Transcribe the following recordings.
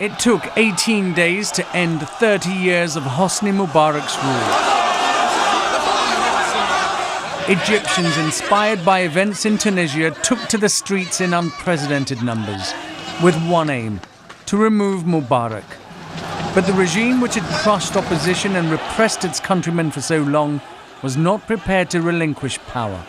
It took 18 days to end 30 years of Hosni Mubarak's rule. Egyptians, inspired by events in Tunisia, took to the streets in unprecedented numbers, with one aim: to remove Mubarak. But the regime, which had crushed opposition and repressed its countrymen for so long, was not prepared to relinquish power.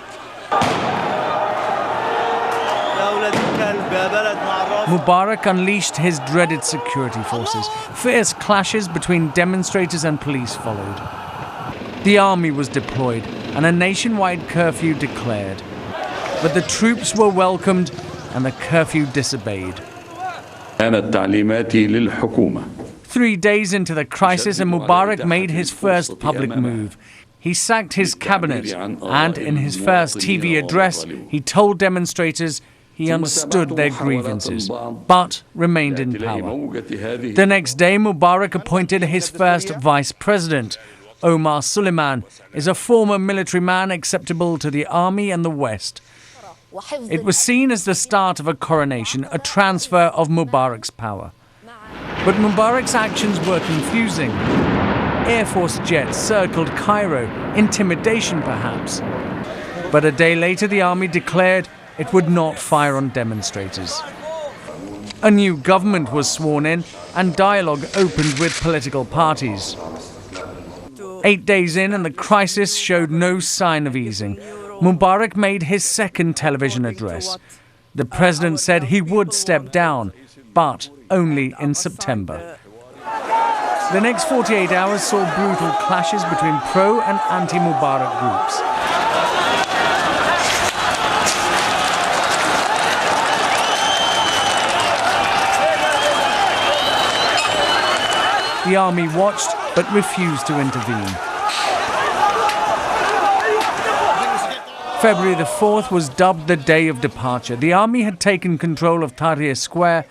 Mubarak unleashed his dreaded security forces. Fierce clashes between demonstrators and police followed. The army was deployed and a nationwide curfew declared. But the troops were welcomed and the curfew disobeyed. 3 days into the crisis, and Mubarak made his first public move. He sacked his cabinet, and in his first TV address, he told demonstrators he understood their grievances, but remained in power. The next day, Mubarak appointed his first vice president. Omar Suleiman is a former military man acceptable to the army and the West. It was seen as the start of a coronation, a transfer of Mubarak's power. But Mubarak's actions were confusing. Air Force jets circled Cairo, intimidation perhaps. But a day later, the army declared it would not fire on demonstrators. A new government was sworn in and dialogue opened with political parties. 8 days in, and the crisis showed no sign of easing. Mubarak made his second television address. The president said he would step down, but only in September. The next 48 hours saw brutal clashes between pro- and anti-Mubarak groups. The army watched but refused to intervene. February the 4th was dubbed the day of departure. The army had taken control of Tahrir Square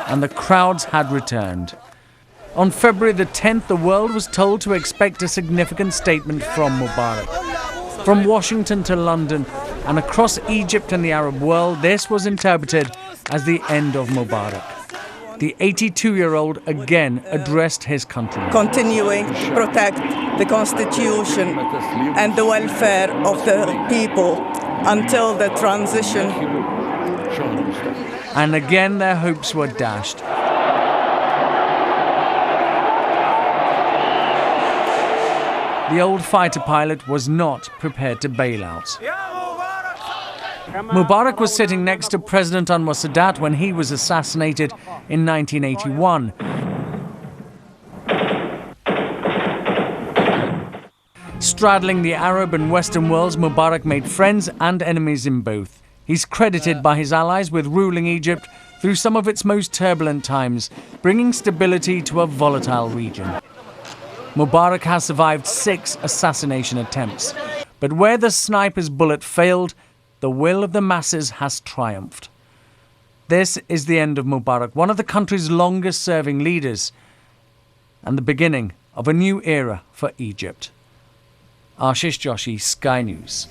and the crowds had returned. On February the 10th, the world was told to expect a significant statement from Mubarak. From Washington to London and across Egypt and the Arab world, this was interpreted as the end of Mubarak. The 82-year-old again addressed his countrymen. Continuing to protect the Constitution and the welfare of the people until the transition. And again their hopes were dashed. The old fighter pilot was not prepared to bail out. Mubarak was sitting next to President Anwar Sadat when he was assassinated in 1981. Straddling the Arab and Western worlds, Mubarak made friends and enemies in both. He's credited by his allies with ruling Egypt through some of its most turbulent times, bringing stability to a volatile region. Mubarak has survived 6 assassination attempts, but where the sniper's bullet failed, the will of the masses has triumphed. This is the end of Mubarak, one of the country's longest-serving leaders, and the beginning of a new era for Egypt. Ashish Joshi, Sky News.